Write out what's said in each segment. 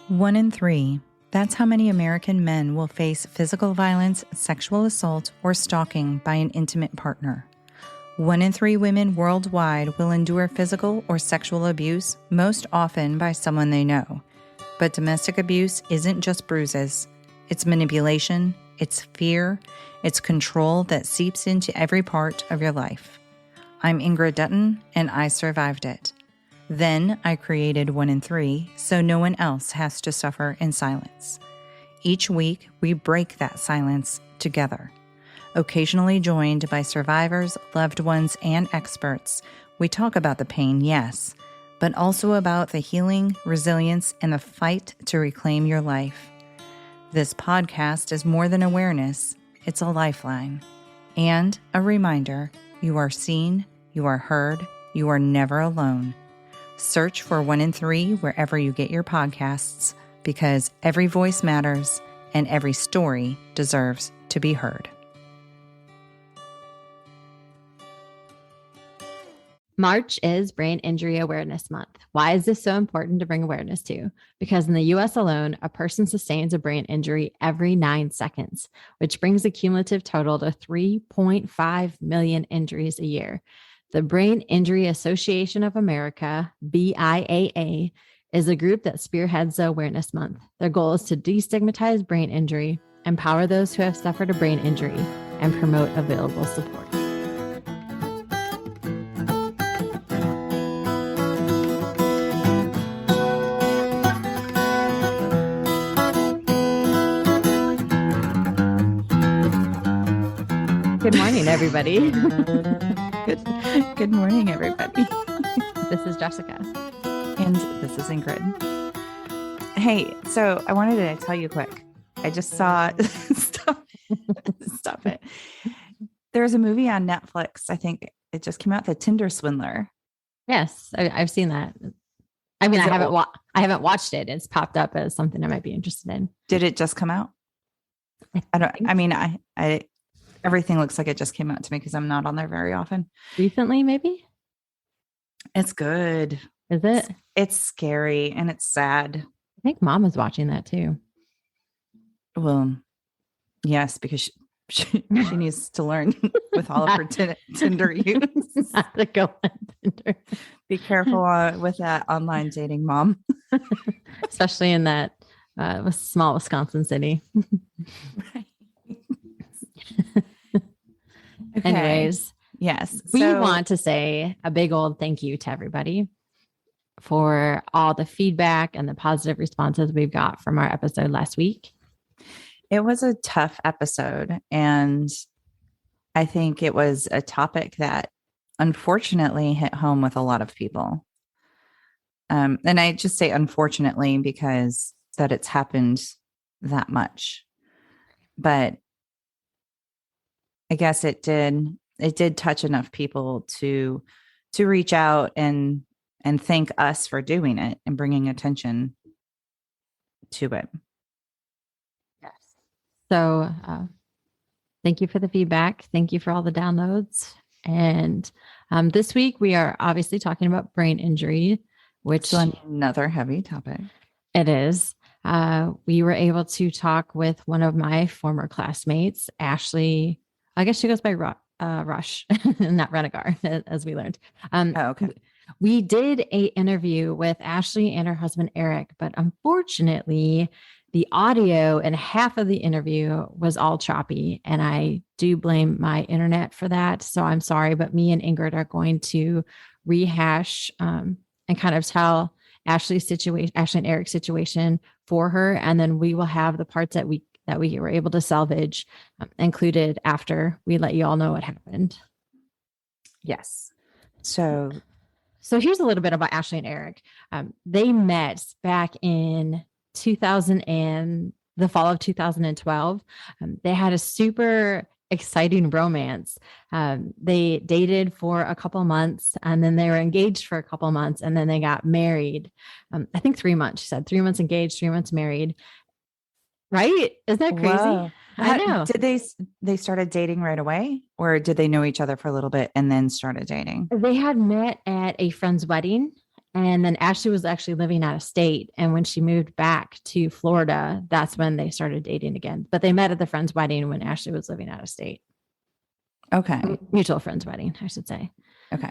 1 in 3. That's how many American men will face physical violence, sexual assault, or stalking by an intimate partner. 1 in 3 women worldwide will endure physical or sexual abuse, most often by someone they know. But domestic abuse isn't just bruises. It's manipulation, it's fear, it's control that seeps into every part of your life. I'm Ingrid Dutton, and I survived it. Then I created 1 in 3 so no one else has to suffer in silence. Each week, we break that silence together. Occasionally joined by survivors, loved ones, and experts, we talk about the pain, yes, but also about the healing, resilience, and the fight to reclaim your life. This podcast is more than awareness, it's a lifeline. And a reminder, you are seen, you are heard, you are never alone. Search for 1 in 3 wherever you get your podcasts, because every voice matters and every story deserves to be heard. March is Brain Injury Awareness Month. Why is this so important to bring awareness to? Because in the US alone, a person sustains a brain injury every 9 seconds, which brings the cumulative total to 3.5 million injuries a year. The Brain Injury Association of America, BIAA, is a group that spearheads the Awareness Month. Their goal is to destigmatize brain injury, empower those who have suffered a brain injury, and promote available support. Good morning, everybody. Good morning, everybody. This is Jessica. And this is Ingrid. Hey, so I wanted to tell you quick. I just saw, stop it. There's a movie on Netflix. I think it just came out, The Tinder Swindler. Yes, I've seen that. I mean, I haven't watched it. It's popped up as something I might be interested in. Did it just come out? Everything looks like it just came out to me because I'm not on there very often. Recently, maybe? It's good. Is it? It's scary and it's sad. I think Mom was watching that too. Well, yes, because she needs to learn with all of her Tinder use. Not to go on Tinder. Be careful with that online dating, Mom. Especially in that small Wisconsin city. Right. Okay. Anyways, yes. We want to say a big old thank you to everybody for all the feedback and the positive responses we've got from our episode last week. It was a tough episode, and I think it was a topic that unfortunately hit home with a lot of people. And I just say unfortunately because that it's happened that much. But I guess it did touch enough people to reach out and thank us for doing it and bringing attention to it. Yes. So thank you for the feedback. Thank you for all the downloads. And this week we are obviously talking about brain injury, which is another heavy topic. It is. We were able to talk with one of my former classmates, Ashley. I guess she goes by Rush, not Renegar, as we learned. Okay. We did an interview with Ashley and her husband, Eric, but unfortunately, the audio and half of the interview was all choppy, and I do blame my internet for that. So I'm sorry, but me and Ingrid are going to rehash and kind of tell Ashley and Eric's situation for her, and then we will have the parts that we were able to salvage included after we let you all know what happened. Yes. So here's a little bit about Ashley and Eric. They met back in the fall of 2012. They had a super exciting romance. They dated for a couple months, and then they were engaged for a couple months, and then they got married. I think 3 months. She said 3 months engaged, 3 months married. Right? Isn't that crazy? Whoa. I know. Did they started dating right away, or did they know each other for a little bit and then started dating? They had met at a friend's wedding, And then Ashley was actually living out of state. And when she moved back to Florida, that's when they started dating again. But they met at the friend's wedding when Ashley was living out of state. Okay. Mutual friend's wedding, I should say. Okay.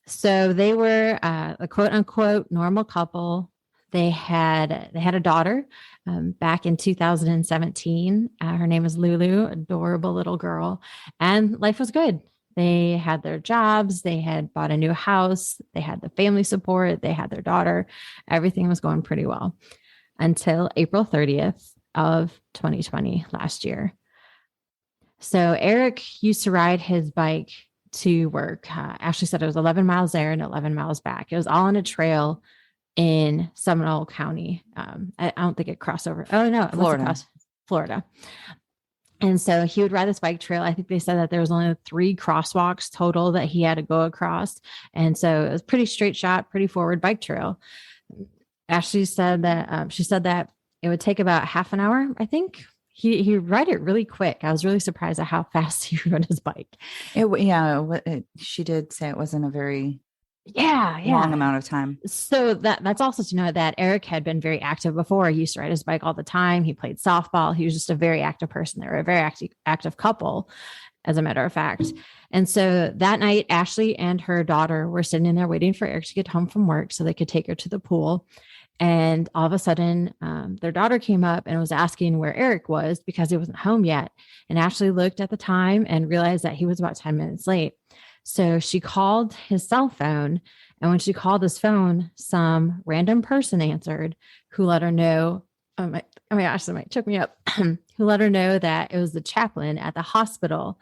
So they were a quote unquote normal couple. They had a daughter back in 2017. Her name is Lulu, adorable little girl, and life was good. They had their jobs. They had bought a new house. They had the family support. They had their daughter. Everything was going pretty well until April 30th of 2020 last year. So Eric used to ride his bike to work. Ashley said it was 11 miles there and 11 miles back. It was all on a trail in Seminole County. I don't think it crossed over. Oh, no, it was across Florida. And so he would ride this bike trail. I think they said that there was only 3 crosswalks total that he had to go across. And so it was pretty straight shot, pretty forward bike trail. Ashley said that she said that it would take about half an hour, I think. He ride it really quick. I was really surprised at how fast he rode his bike. She did say it wasn't a very long amount of time. So that's also to know that Eric had been very active before. He used to ride his bike all the time. He played softball. He was just a very active person. They were a very active couple, as a matter of fact. And so that night, Ashley and her daughter were sitting in there waiting for Eric to get home from work so they could take her to the pool. And all of a sudden, their daughter came up and was asking where Eric was because he wasn't home yet. And Ashley looked at the time and realized that he was about 10 minutes late. So she called his cell phone. And when she called his phone, some random person answered who let her know, oh my gosh, that might choke me up, who let her know that it was the chaplain at the hospital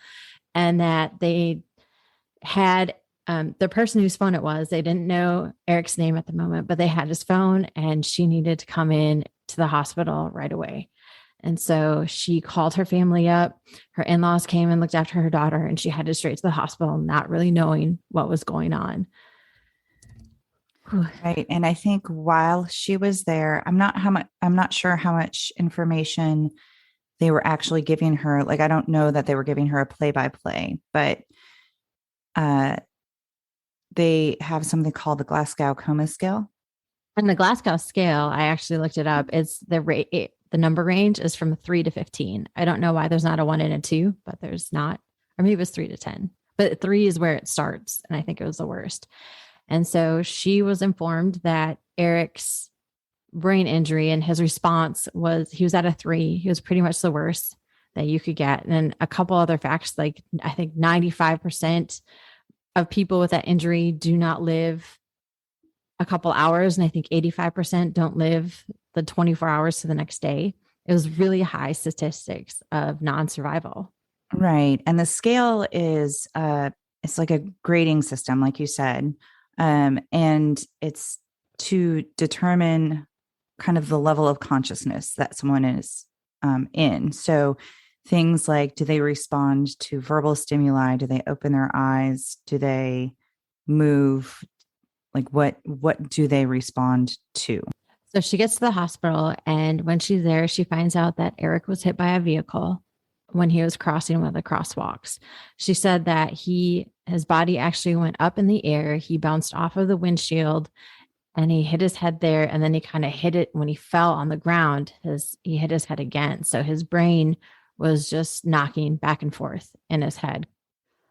and that they had the person whose phone it was. They didn't know Eric's name at the moment, but they had his phone and she needed to come in to the hospital right away. And so she called her family up. Her in-laws came and looked after her daughter, and she headed straight to the hospital, not really knowing what was going on. Right. And I think while she was there, I'm not sure how much information they were actually giving her. Like, I don't know that they were giving her a play-by-play, but they have something called the Glasgow Coma Scale. And the Glasgow scale, I actually looked it up. It's the number range is from 3 to 15. I don't know why there's not a 1 and a 2, but there's not, or maybe it was 3 to 10, but 3 is where it starts. And I think it was the worst. And so she was informed that Eric's brain injury and his response was, he was at a 3. He was pretty much the worst that you could get. And then a couple other facts, like I think 95% of people with that injury do not live a couple hours. And I think 85% don't live the 24 hours to the next day. It was really high statistics of non-survival. Right. And the scale is, it's like a grading system, like you said. And it's to determine kind of the level of consciousness that someone is in. So things like, do they respond to verbal stimuli? Do they open their eyes? Do they move? Like what do they respond to? So she gets to the hospital, and when she's there, she finds out that Eric was hit by a vehicle when he was crossing one of the crosswalks. She said that his body actually went up in the air. He bounced off of the windshield and he hit his head there. And then he kind of hit it when he fell on the ground. He hit his head again. So his brain was just knocking back and forth in his head.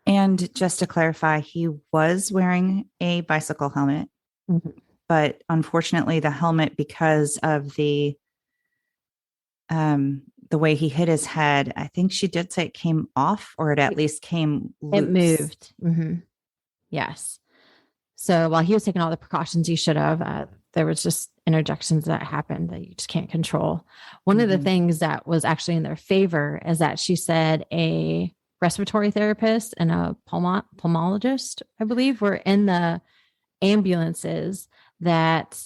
And just to clarify, he was wearing a bicycle helmet. Mm-hmm. But unfortunately, the helmet, because of the way he hit his head, I think she did say it came off, or it at least came loose. It moved. Mm-hmm. Yes. So while he was taking all the precautions he should have, there was just interjections that happened that you just can't control. One of the things that was actually in their favor is that she said a respiratory therapist and a pulmonologist, I believe, were in the ambulances that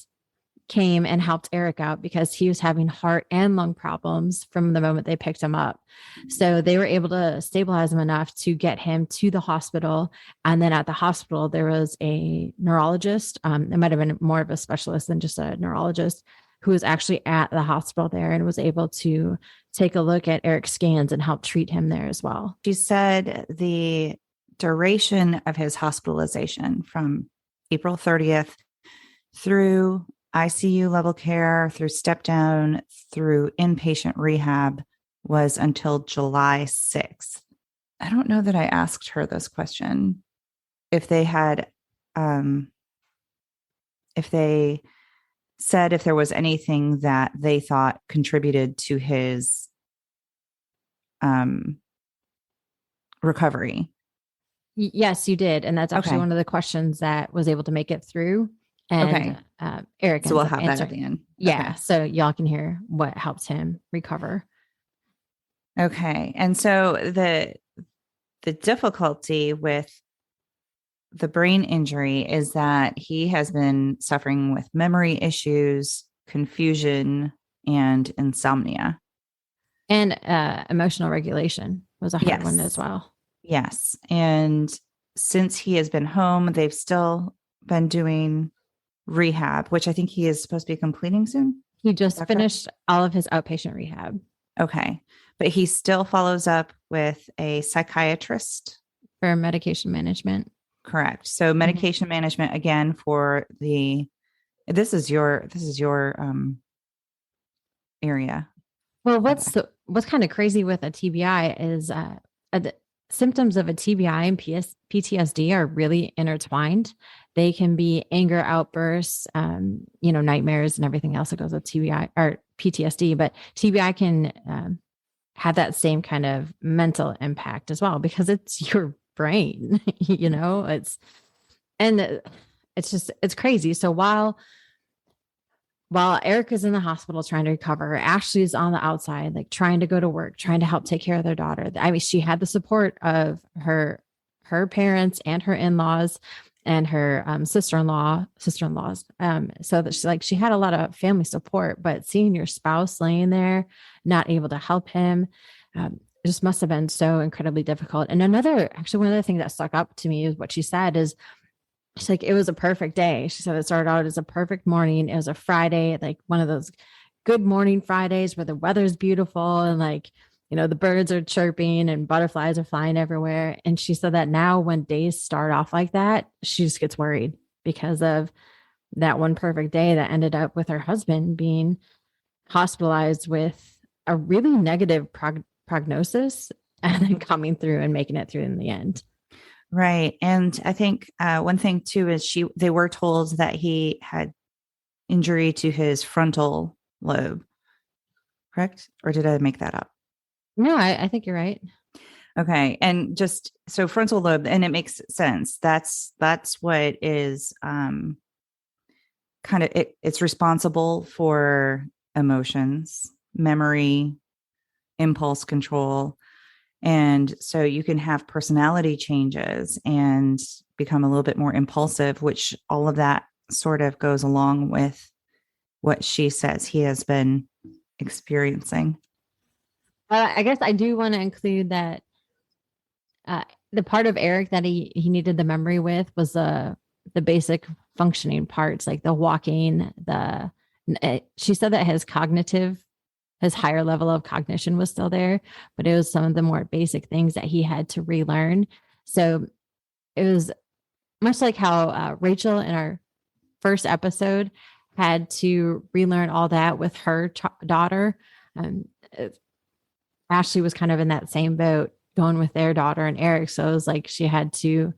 came and helped Eric out because he was having heart and lung problems from the moment they picked him up. So they were able to stabilize him enough to get him to the hospital. And then at the hospital, there was a neurologist. It might have been more of a specialist than just a neurologist who was actually at the hospital there and was able to take a look at Eric's scans and help treat him there as well. She said the duration of his hospitalization from April 30th through ICU level care, through step down, through inpatient rehab was until July 6th. I don't know that I asked her this question. If they had, if they said if there was anything that they thought contributed to his recovery. Yes, you did. And that's actually one of the questions that was able to make it through. And Eric. So we'll have that at the end. Yeah. Okay. So y'all can hear what helps him recover. Okay. And so the difficulty with the brain injury is that he has been suffering with memory issues, confusion, and insomnia. And emotional regulation was a hard one as well. Yes. And since he has been home, they've still been doing rehab, which I think he is supposed to be completing soon. He just finished all of his outpatient rehab. Okay. But he still follows up with a psychiatrist for medication management. Correct. So medication management again for this is your area. Well, what's kind of crazy with a TBI is the symptoms of a TBI and PTSD are really intertwined. They can be anger outbursts, nightmares and everything else that goes with TBI or PTSD, but TBI can have that same kind of mental impact as well because it's your brain, it's crazy. So while Eric is in the hospital trying to recover, Ashley is on the outside, like trying to go to work, trying to help take care of their daughter. I mean, she had the support of her parents and her in-laws and her sister-in-laws. So that she had a lot of family support, but seeing your spouse laying there, not able to help him, it just must have been so incredibly difficult. And one other thing that stuck up to me is what she said is, she's like, it was a perfect day. She said it started out as a perfect morning. It was a Friday, like one of those good morning Fridays where the weather's beautiful and the birds are chirping and butterflies are flying everywhere. And she said that now when days start off like that, she just gets worried because of that one perfect day that ended up with her husband being hospitalized with a really negative prognosis and then coming through and making it through in the end. Right. And I think one thing too is they were told that he had injury to his frontal lobe, correct? Or did I make that up? No, I think you're right. Okay. And just so frontal lobe, and it makes sense. That's what is it's responsible for emotions, memory, impulse control. And so you can have personality changes and become a little bit more impulsive, which all of that sort of goes along with what she says he has been experiencing. I guess I do want to include that the part of Eric that he needed the memory with was the basic functioning parts, like the walking, she said that his higher level of cognition was still there, but it was some of the more basic things that he had to relearn. So it was much like how Rachel in our first episode had to relearn all that with her daughter. Ashley was kind of in that same boat going with their daughter and Eric. So it was like she had to,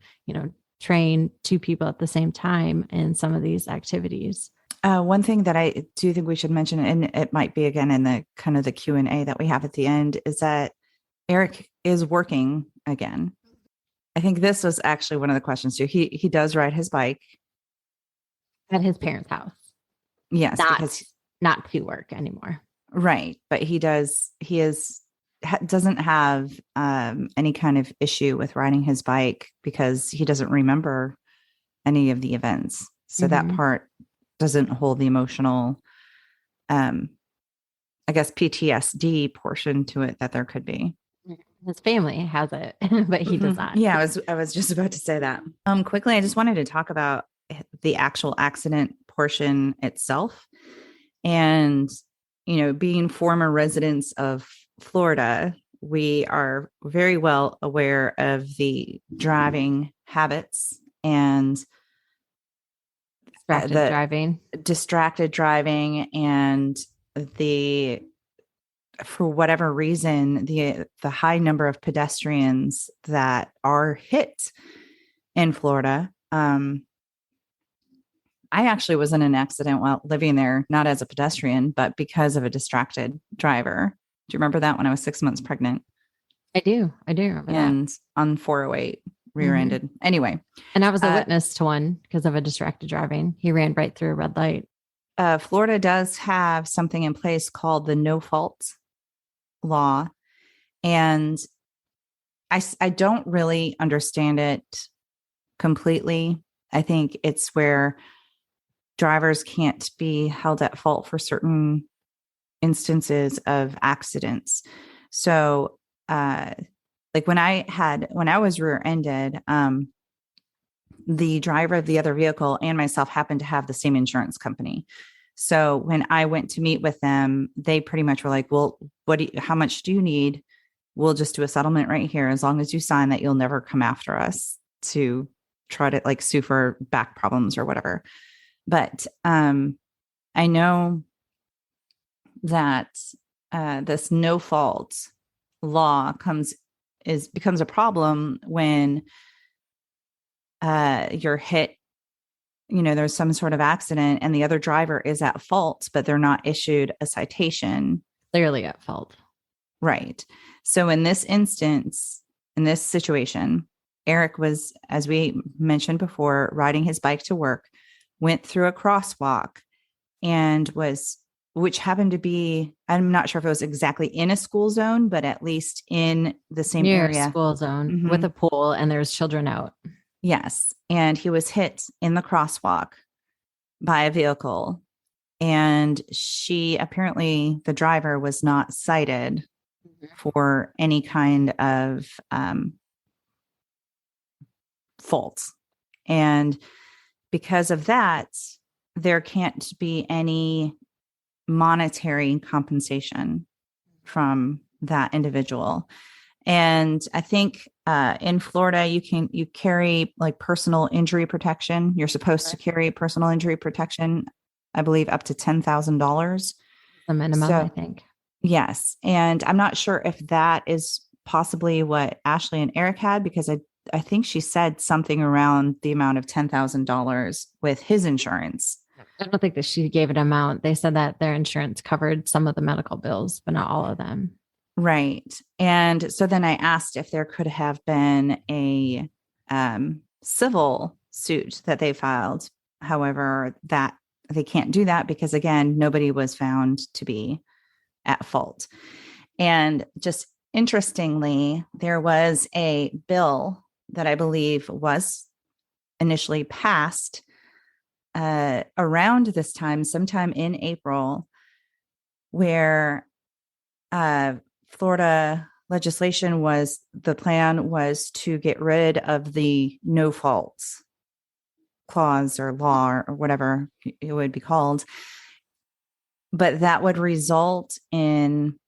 train two people at the same time in some of these activities. One thing that I do think we should mention, and it might be again in the kind of the Q&A that we have at the end, is that Eric is working again. I think this was actually one of the questions too. He does ride his bike at his parents' house. Yes, because not to work anymore. Right, but he doesn't have any kind of issue with riding his bike because he doesn't remember any of the events. So that part doesn't hold the emotional, I guess, PTSD portion to it that there could be. His family has it, but he does not. Yeah, I was just about to say that. Quickly, I just wanted to talk about the actual accident portion itself. And, being former residents of Florida, we are very well aware of the driving habits and Distracted driving. Distracted driving, and the for whatever reason the high number of pedestrians that are hit in Florida. I actually was in an accident while living there, not as a pedestrian, but because of a distracted driver. Do you remember that when I was 6 months pregnant? I do remember and that. on 408 rear-ended. Mm-hmm. Anyway. And I was a witness to one because of a distracted driving. He ran right through a red light. Florida does have something in place called the no fault law. And I don't really understand it completely. I think it's where drivers can't be held at fault for certain instances of accidents. So, like when I was rear-ended, the driver of the other vehicle and myself happened to have the same insurance company. So when I went to meet with them, they pretty much were like, well, how much do you need? We'll just do a settlement right here. As long as you sign that you'll never come after us to try to like sue for back problems or whatever. But I know that this no fault law becomes a problem when you're hit, there's some sort of accident and the other driver is at fault, but they're not issued a citation. Clearly at fault. Right. So in this instance, in this situation, Eric was, as we mentioned before, riding his bike to work, went through a crosswalk and which happened to be, I'm not sure if it was exactly in a school zone, but at least in the same area. School zone with a pool and there's children out. Yes. And he was hit in the crosswalk by a vehicle. And the driver was not cited for any kind of fault. And because of that, there can't be any monetary compensation from that individual. And I think in Florida, you carry like personal injury protection. You're supposed to carry personal injury protection, I believe, up to $10,000. The minimum, I think. Yes. And I'm not sure if that is possibly what Ashley and Eric had, because I think she said something around the amount of $10,000 with his insurance. I don't think that she gave an amount. They said that their insurance covered some of the medical bills, but not all of them. Right. And so then I asked if there could have been a civil suit that they filed. However, that they can't do that because, again, nobody was found to be at fault. And just interestingly, there was a bill that I believe was initially passed around this time, sometime in April, where Florida legislation the plan was to get rid of the no faults clause or law or whatever it would be called. But that would result in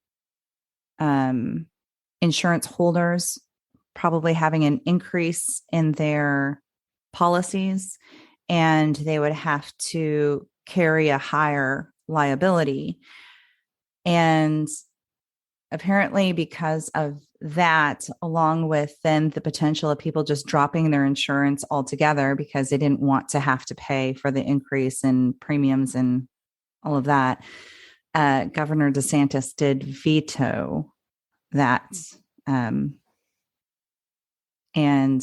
insurance holders probably having an increase in their policies, and they would have to carry a higher liability. And apparently because of that, along with then the potential of people just dropping their insurance altogether because they didn't want to have to pay for the increase in premiums and all of that, Governor DeSantis did veto that. And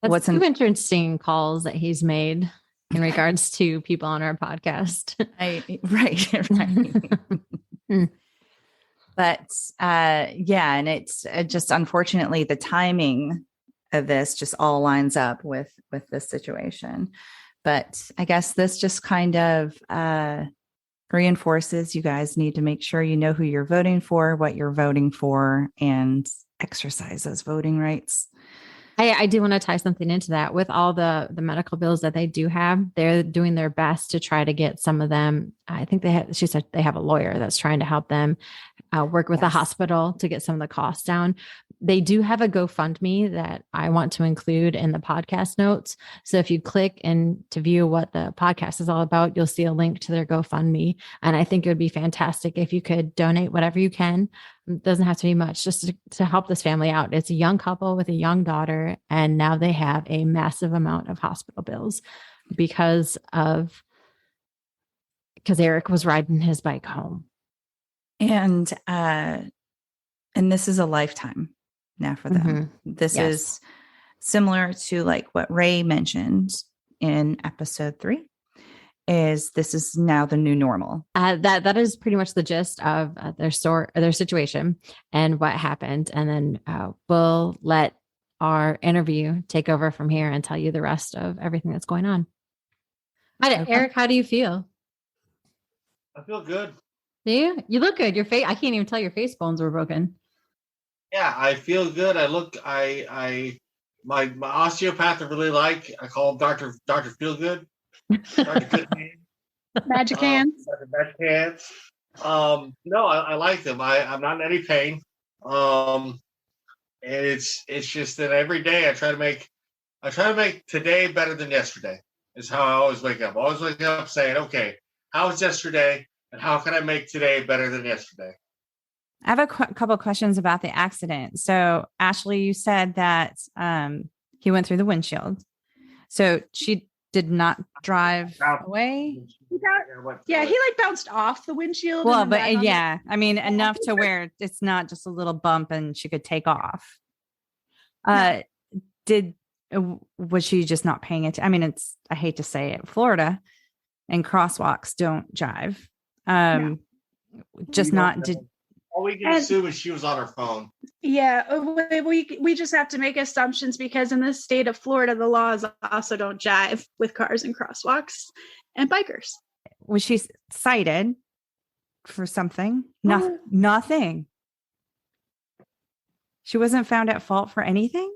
that's two interesting calls that he's made in regards to people on our podcast. Right. But and it's just unfortunately the timing of this just all lines up with this situation. But I guess this just kind of reinforces you guys need to make sure you know who you're voting for, what you're voting for, and exercise those voting rights. I do want to tie something into that. With all the medical bills that they do have, they're doing their best to try to get some of them. I think she said they have a lawyer that's trying to help them work with the hospital to get some of the costs down. They do have a GoFundMe that I want to include in the podcast notes. So if you click and to view what the podcast is all about, you'll see a link to their GoFundMe. And I think it would be fantastic if you could donate whatever you can. It doesn't have to be much, just to help this family out. It's a young couple with a young daughter, and now they have a massive amount of hospital bills because Eric was riding his bike home. And this is a lifetime now for them. Mm-hmm. This is similar to like what Ray mentioned in episode 3. This is now the new normal. That is pretty much the gist of their situation and what happened. And then we'll let our interview take over from here and tell you the rest of everything that's going on. Eric, how do you feel? I feel good. Do you? You look good. Your face, I can't even tell your face bones were broken. Yeah, I feel good. My osteopath I really like. I call him Dr. Feelgood. Dr. Good Magic hands. Dr. Magic hands. No, I like them. I'm not in any pain. And it's just that every day I try to make today better than yesterday. Is how I always wake up. I always wake up saying, okay, how was yesterday? And how can I make today better than yesterday? I have a couple of questions about the accident. So, Ashley, you said that he went through the windshield. So she did not drive away? He like bounced off the windshield. Well, but yeah, I mean, enough to where it's not just a little bump and she could take off. Was she just not paying attention? I mean, I hate to say it, Florida and crosswalks don't jive. Just not did. All we can assume is she was on her phone. Yeah, we just have to make assumptions because in the state of Florida, the laws also don't jive with cars and crosswalks and bikers. Was she cited for something? Nothing. She wasn't found at fault for anything?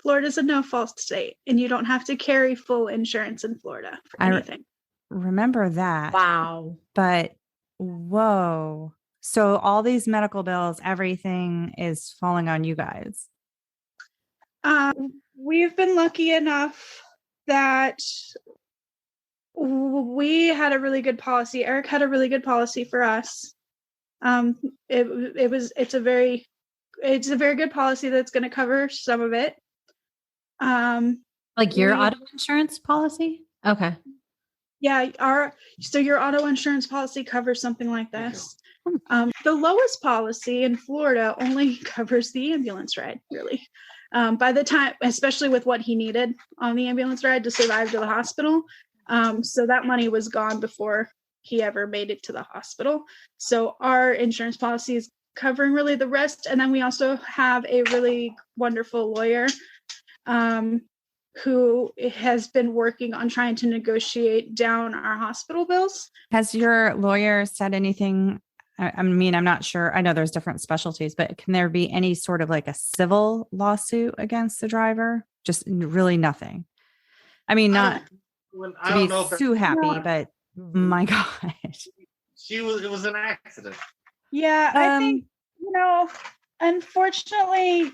Florida's a no-fault state, and you don't have to carry full insurance in Florida for anything. Remember that. Wow. But whoa. So all these medical bills, everything is falling on you guys. We've been lucky enough that we had a really good policy. Eric had a really good policy for us. It's a very good policy that's going to cover some of it. Like your auto insurance policy? Okay. Yeah, your auto insurance policy covers something like this. The lowest policy in Florida only covers the ambulance ride, really. By the time, especially with what he needed on the ambulance ride to survive to the hospital. So that money was gone before he ever made it to the hospital. So our insurance policy is covering really the rest. And then we also have a really wonderful lawyer who has been working on trying to negotiate down our hospital bills. Has your lawyer said anything? I mean, I'm not sure. I know there's different specialties, but can there be any sort of like a civil lawsuit against the driver? Just really nothing. I mean, not to be too happy, but my gosh. It was an accident. Yeah, I think, unfortunately,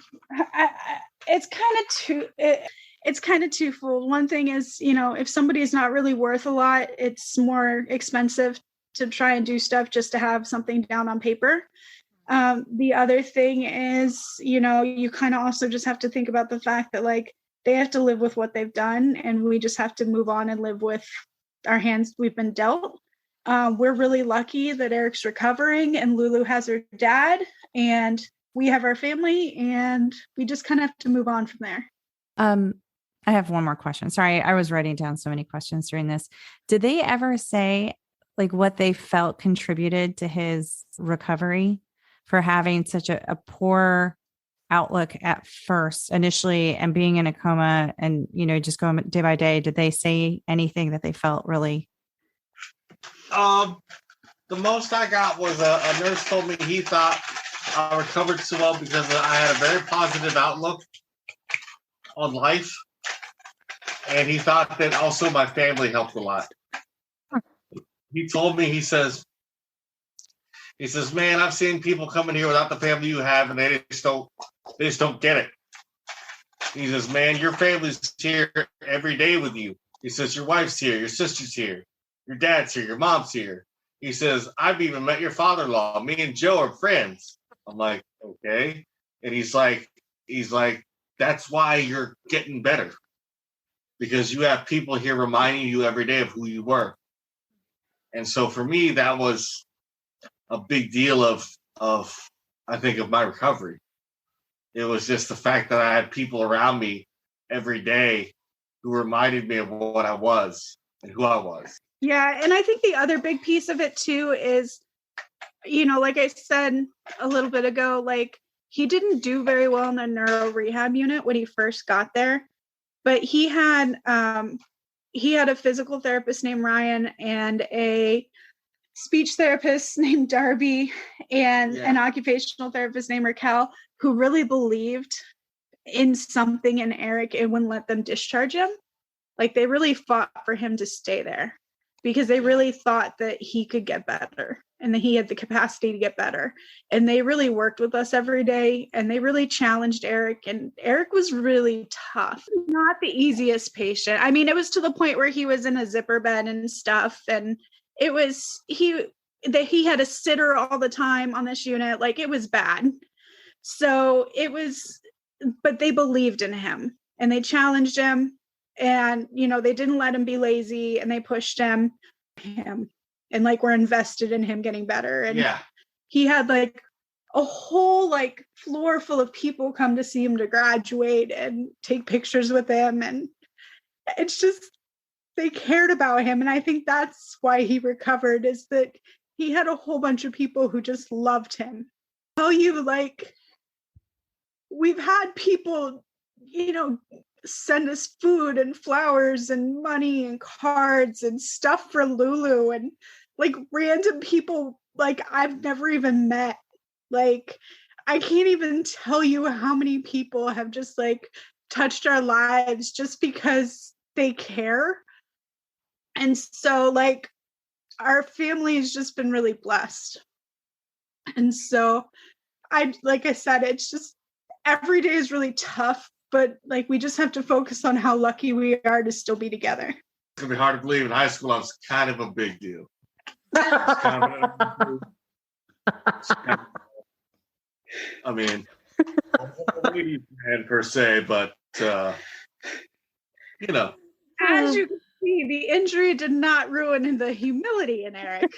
it's kind of twofold. One thing is, if somebody is not really worth a lot, it's more expensive to try and do stuff just to have something down on paper. The other thing is, you kind of also just have to think about the fact that like they have to live with what they've done, and we just have to move on and live with our hands we've been dealt. We're really lucky that Eric's recovering and Lulu has her dad and we have our family, and we just kind of have to move on from there. I have one more question. Sorry, I was writing down so many questions during this. Did they ever say like what they felt contributed to his recovery for having such a poor outlook at first initially and being in a coma and, just going day by day? Did they say anything that they felt really? The most I got was a nurse told me he thought I recovered so well because I had a very positive outlook on life. And he thought that also my family helped a lot. He told me, he says, He says, man, I've seen people coming here without the family you have, and they just don't get it. He says, man, your family's here every day with you. He says, your wife's here, your sister's here, your dad's here, your mom's here. He says, I've even met your father-in-law. Me and Joe are friends. I'm like, okay. And he's like, that's why you're getting better. Because you have people here reminding you every day of who you were. And so for me, that was a big deal of I think of my recovery. It was just the fact that I had people around me every day who reminded me of what I was and who I was. Yeah. And I think the other big piece of it too is, like I said a little bit ago, like he didn't do very well in the neuro rehab unit when he first got there, but he had a physical therapist named Ryan and a speech therapist named Darby and an occupational therapist named Raquel, who really believed in something in Eric and wouldn't let them discharge him. Like they really fought for him to stay there because they really thought that he could get better and that he had the capacity to get better. And they really worked with us every day and they really challenged Eric. And Eric was really tough, not the easiest patient. I mean, it was to the point where he was in a zipper bed and stuff. And it was, he had a sitter all the time on this unit. Like it was bad. So it was, but they believed in him and they challenged him and, they didn't let him be lazy and they pushed him and like were invested in him getting better. And he had like a whole like floor full of people come to see him to graduate and take pictures with him. And it's just, they cared about him. And I think that's why he recovered, is that he had a whole bunch of people who just loved him. Tell you, like, we've had people, send us food and flowers and money and cards and stuff for Lulu and like random people like I've never even met. Like, I can't even tell you how many people have just like touched our lives just because they care. And so like our family has just been really blessed. And so like I said, it's just every day is really tough, but like we just have to focus on how lucky we are to still be together. It's gonna be hard to believe in high school I was kind of a big deal. I mean, I'm not a ladies man per se, but As you can see, the injury did not ruin the humility in Eric.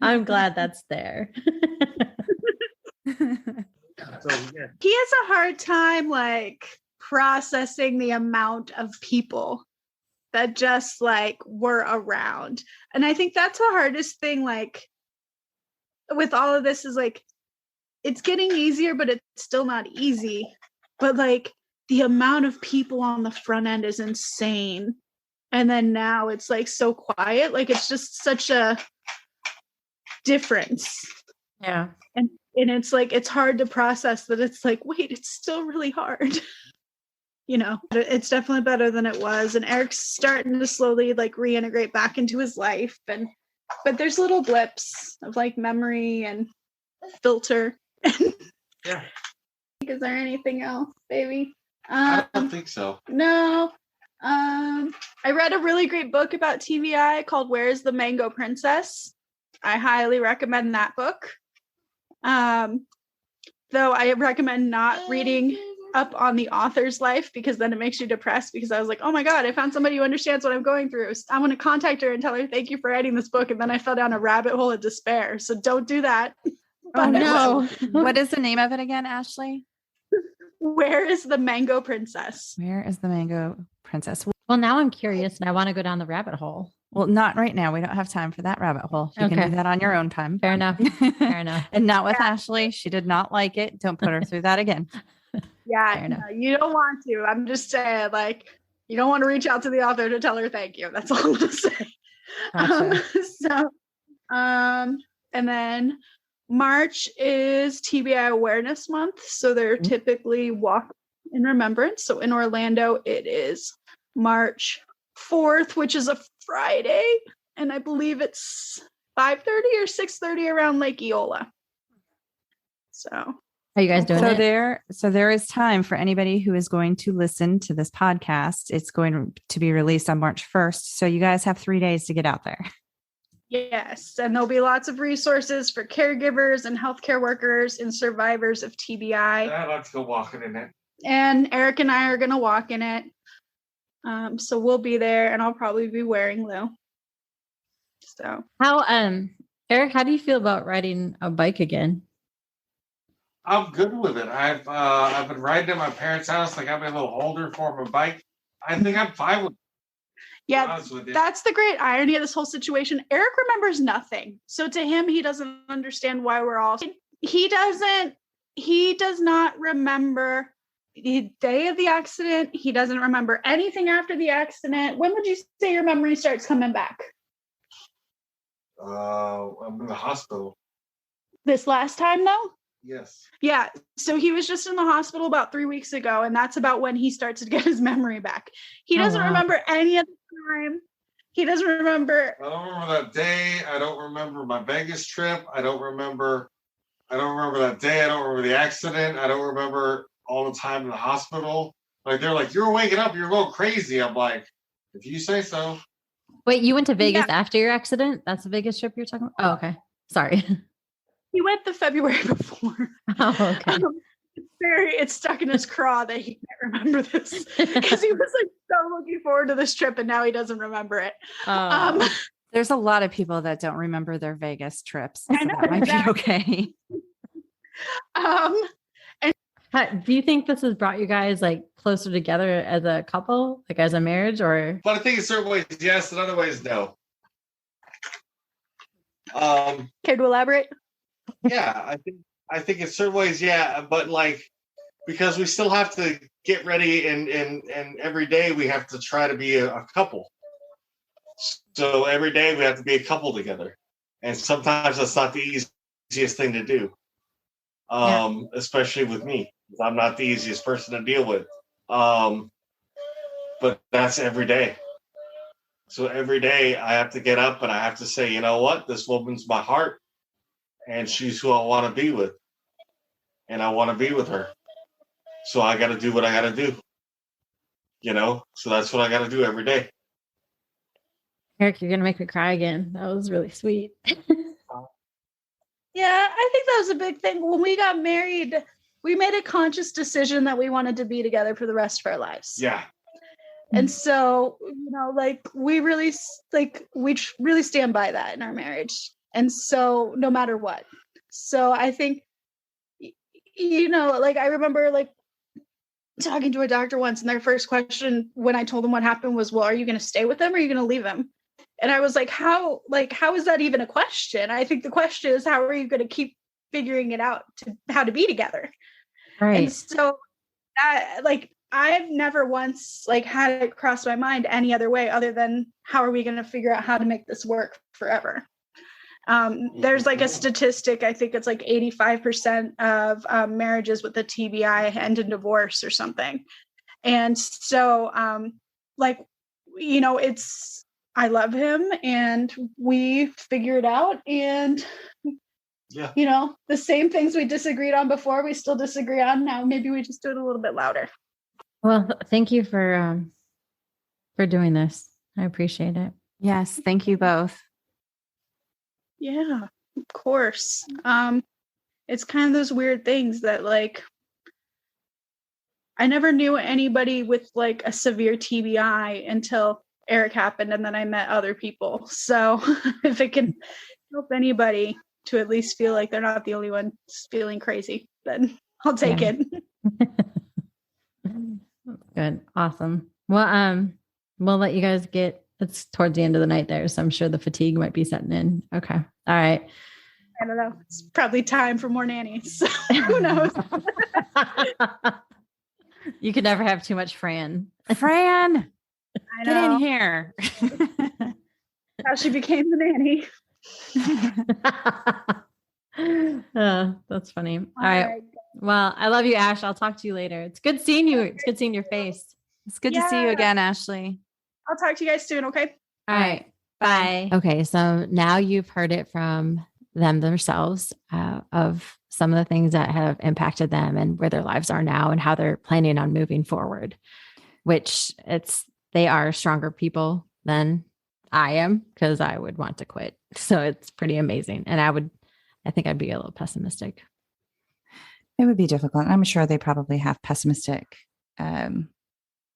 I'm glad that's there. so, yeah. He has a hard time like processing the amount of people that just like were around. And I think that's the hardest thing, like with all of this, is like it's getting easier, but it's still not easy. But like the amount of people on the front end is insane. And then now it's like so quiet. Like it's just such a difference. Yeah. And it's like, it's hard to process that. It's like, wait, it's still really hard. It's definitely better than it was. And Eric's starting to slowly like reintegrate back into his life. But there's little blips of like memory and filter. Yeah. Is there anything else, baby? I don't think so. No. I read a really great book about TBI called Where's the Mango Princess? I highly recommend that book. Though I recommend not reading up on the author's life because then it makes you depressed, because I was like, oh my God, I found somebody who understands what I'm going through. I want to contact her and tell her, thank you for writing this book. And then I fell down a rabbit hole of despair. So don't do that. Oh no. What is the name of it again, Ashley? Where is the Mango Princess? Where is the Mango Princess? Well, now I'm curious and I want to go down the rabbit hole. Well, not right now. We don't have time for that rabbit hole. You can do that on your own time. Fair enough. Fair enough. And not with Ashley. She did not like it. Don't put her through that again. Yeah, no, you don't want to. I'm just saying, like, you don't want to reach out to the author to tell her thank you. That's all I'm going to say. Gotcha. And then March is TBI Awareness Month. So they're typically walk in remembrance. So in Orlando, it is March 4th, which is a Friday. And I believe it's 5:30 or 6:30 around Lake Eola. So Are you guys doing So it? there is time for anybody who is going to listen to this podcast. It's going to be released on March 1st. So you guys have 3 days to get out there. yes, and there'll be lots of resources for caregivers and healthcare workers and survivors of TBI. I'd like to go walking in it. And Eric and I are going to walk in it. So we'll be there, and I'll probably be wearing Lou. So How, Eric, how do you feel about riding a bike again? I'm good with it. I've been riding at my parents' house. They got me a little holder for my bike. I think I'm fine with it. yeah, To be honest with you. that's the great irony of this whole situation. Eric remembers nothing. So to him, he doesn't understand why we're all. He does not remember the day of the accident. He doesn't remember anything after the accident. When would you say your memory starts coming back? I'm in the hospital. This last time, though? Yes. Yeah. So he was just in the hospital about 3 weeks ago, and that's about when he starts to get his memory back. He Oh, doesn't wow. remember any of the time. He doesn't remember. I don't remember that day. I don't remember my Vegas trip. I don't remember that day. I don't remember the accident. I don't remember all the time in the hospital. Like they're like, you're waking up, you're going crazy. I'm like, if you say so. Wait, you went to Vegas Yeah. after your accident? That's the Vegas trip you're talking about? Oh, okay. Sorry. He went the February before. Oh, okay. It's stuck in his craw that he can't remember this because he was like so looking forward to this trip, and now he doesn't remember it. Oh. There's a lot of people that don't remember their Vegas trips. So I know, that might exactly. be okay. Do you think this has brought you guys like closer together as a couple, like as a marriage, or? But I think in certain ways, yes, in other ways, no. Care to elaborate? Yeah, I think in certain ways, yeah, but like because we still have to get ready and every day we have to try to be a couple. So every day we have to be a couple together. And sometimes that's not the easiest thing to do. Especially with me. I'm not the easiest person to deal with. But that's every day. So every day I have to get up and I have to say, you know what? This woman's my heart. And she's who I want to be with. And I want to be with her. So I got to do what I got to do. You know? So that's what I got to do every day. Eric, you're going to make me cry again. That was really sweet. Yeah, I think that was a big thing. When we got married, we made a conscious decision that we wanted to be together for the rest of our lives. Yeah. And so, you know, like we really stand by that in our marriage. And so no matter what. So I think, you know, like I remember like talking to a doctor once and their first question when I told them what happened was, well, are you going to stay with him or are you going to leave him? And I was like, how is that even a question? I think the question is, how are you going to keep figuring it out to how to be together? Right. And so I've never once like had it cross my mind any other way other than how are we going to figure out how to make this work forever? There's like a statistic, I think it's like 85% of marriages with a TBI end in divorce or something. And so like, you know, I love him and we figure it out, and Yeah. you know, the same things we disagreed on before, we still disagree on now. Maybe we just do it a little bit louder. Well, thank you for doing this. I appreciate it. Yes. Thank you both. Yeah, of course. It's kind of those weird things that like I never knew anybody with like a severe TBI until Eric happened, and then I met other people. So if it can help anybody to at least feel like they're not the only one feeling crazy, then I'll take it. Good. Awesome. Well, we'll let you guys it's towards the end of the night there, so I'm sure the fatigue might be setting in. Okay. All right. I don't know. It's probably time for more nannies. So who knows? You could never have too much Fran. Fran, I get in know. here. How she became the nanny. That's funny. All right. Well, I love you, Ash. I'll talk to you later. It's good seeing you. It's good seeing your face. It's good to see you again, Ashley. I'll talk to you guys soon, okay? All right. Bye. Okay. So now you've heard it from them themselves of some of the things that have impacted them and where their lives are now and how they're planning on moving forward, which they are stronger people than I am because I would want to quit. So it's pretty amazing. And I think I'd be a little pessimistic. It would be difficult. I'm sure they probably have pessimistic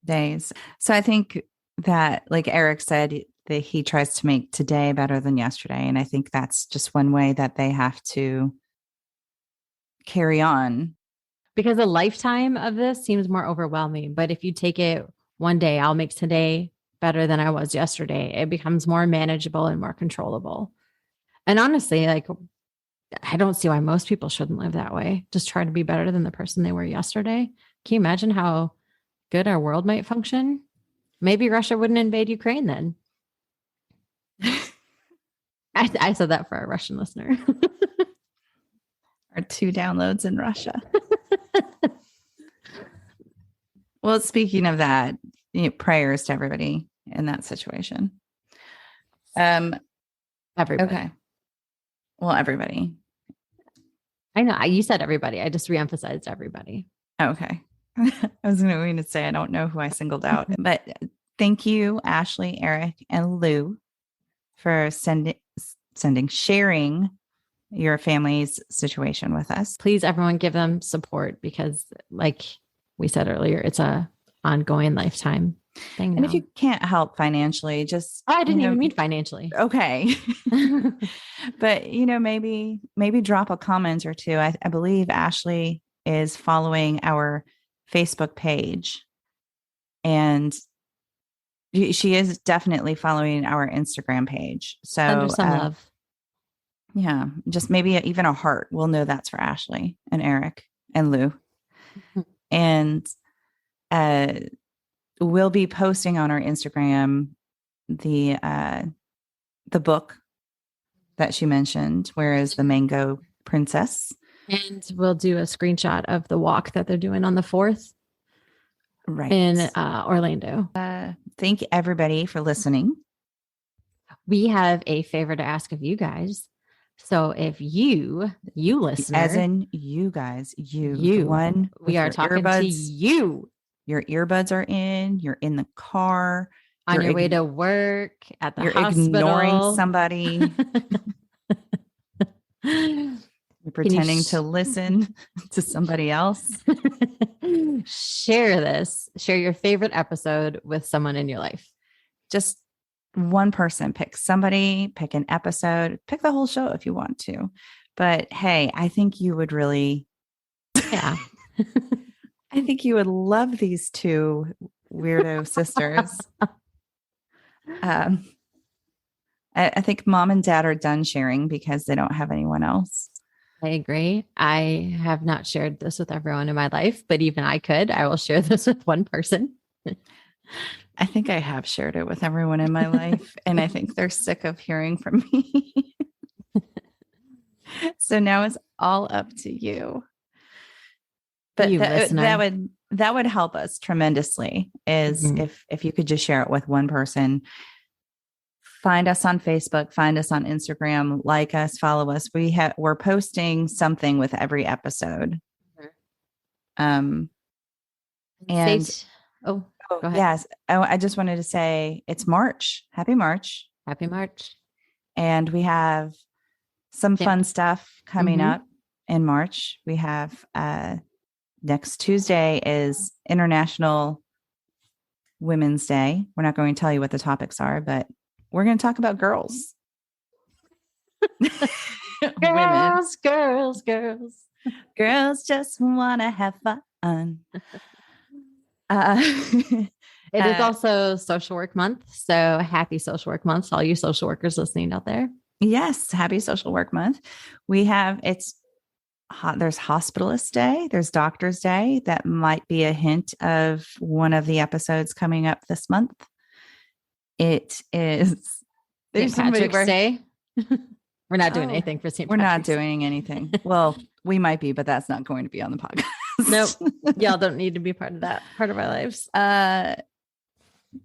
days. So I think that, like Eric said, that he tries to make today better than yesterday. And I think that's just one way that they have to carry on. Because a lifetime of this seems more overwhelming. But if you take it one day, I'll make today better than I was yesterday, it becomes more manageable and more controllable. And honestly, like, I don't see why most people shouldn't live that way. Just try to be better than the person they were yesterday. Can you imagine how good our world might function? Maybe Russia wouldn't invade Ukraine then. I said that for our Russian listener. Or 2 downloads in Russia. Well, speaking of that, prayers to everybody in that situation. Everybody. Okay. Well, everybody. I know you said everybody. I just reemphasized everybody. Okay. I was going to say, I don't know who I singled out, but thank you, Ashley, Eric, and Lou for sharing your family's situation with us. Please, everyone, give them support because, like we said earlier, it's a ongoing lifetime thing. And if you can't help financially, just I didn't even mean financially. Okay. But maybe drop a comment or two. I believe Ashley is following our Facebook page, and she is definitely following our Instagram page. So under some love. Yeah, just maybe even a heart. We'll know that's for Ashley and Eric and Lou. And we'll be posting on our Instagram the book that she mentioned, Whereas the Mango Princess. And we'll do a screenshot of the walk that they're doing on the 4th. Right. In Orlando. Thank everybody for listening. We have a favor to ask of you guys. So if you listener, as in you guys, you one, we are talking earbuds, to you. Your earbuds are in. You're in the car on your way to work, at the hospital. You're ignoring somebody. You're pretending to listen to somebody else. Share your favorite episode with someone in your life. Just one person, pick an episode, pick the whole show if you want to. But hey, I think you would really, I think you would love these 2 weirdo sisters. I think mom and dad are done sharing because they don't have anyone else. I agree. I have not shared this with everyone in my life, but even I will share this with one person. I think I have shared it with everyone in my life, and I think they're sick of hearing from me. So now it's all up to you. But that would help us tremendously is if you could just share it with one person. Find us on Facebook, find us on Instagram, like us, follow us. We're posting something with every episode. And go ahead. Yes. I just wanted to say it's March. Happy March. Happy March. And we have some fun stuff coming up in March. We have next Tuesday is International Women's Day. We're not going to tell you what the topics are, but we're going to talk about girls. Girls just want to have fun. It is also Social Work Month. So happy Social Work Month to all you social workers listening out there. Yes. Happy Social Work Month. There's Hospitalist Day. There's Doctor's Day. That might be a hint of one of the episodes coming up this month. It is St. Patrick's Day. We're not doing anything for St. Patrick's. We're not doing anything. Well, we might be, but that's not going to be on the podcast. Nope. Y'all don't need to be part of that part of our lives.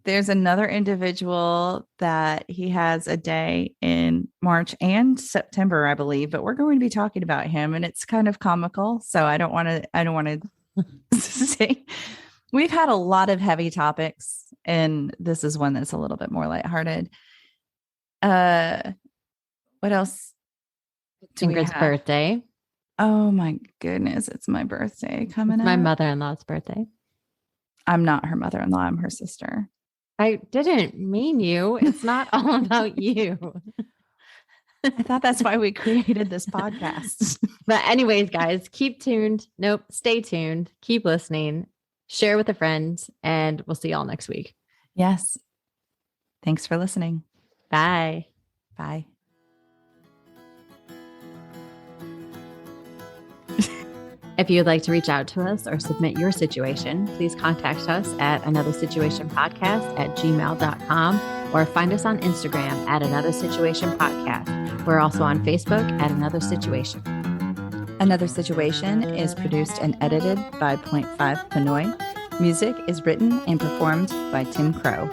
There's another individual that he has a day in March and September, I believe, but we're going to be talking about him and it's kind of comical. So I don't want to say we've had a lot of heavy topics and this is one that's a little bit more lighthearted. What else? Ingrid's birthday. Oh my goodness. It's my birthday coming up. My mother-in-law's birthday. I'm not her mother-in-law. I'm her sister. I didn't mean you. It's not all about you. I thought that's why we created this podcast. But anyways, guys, keep tuned. Nope. Stay tuned. Keep listening. Share with a friend and we'll see y'all next week. Yes. Thanks for listening. Bye. Bye. If you would like to reach out to us or submit your situation, please contact us at anothersituationpodcast@gmail.com or find us on Instagram at Another Situation Podcast. We're also on Facebook at Another Situation. Another Situation is produced and edited by Point 5 Pinoy. Music is written and performed by Tim Crow.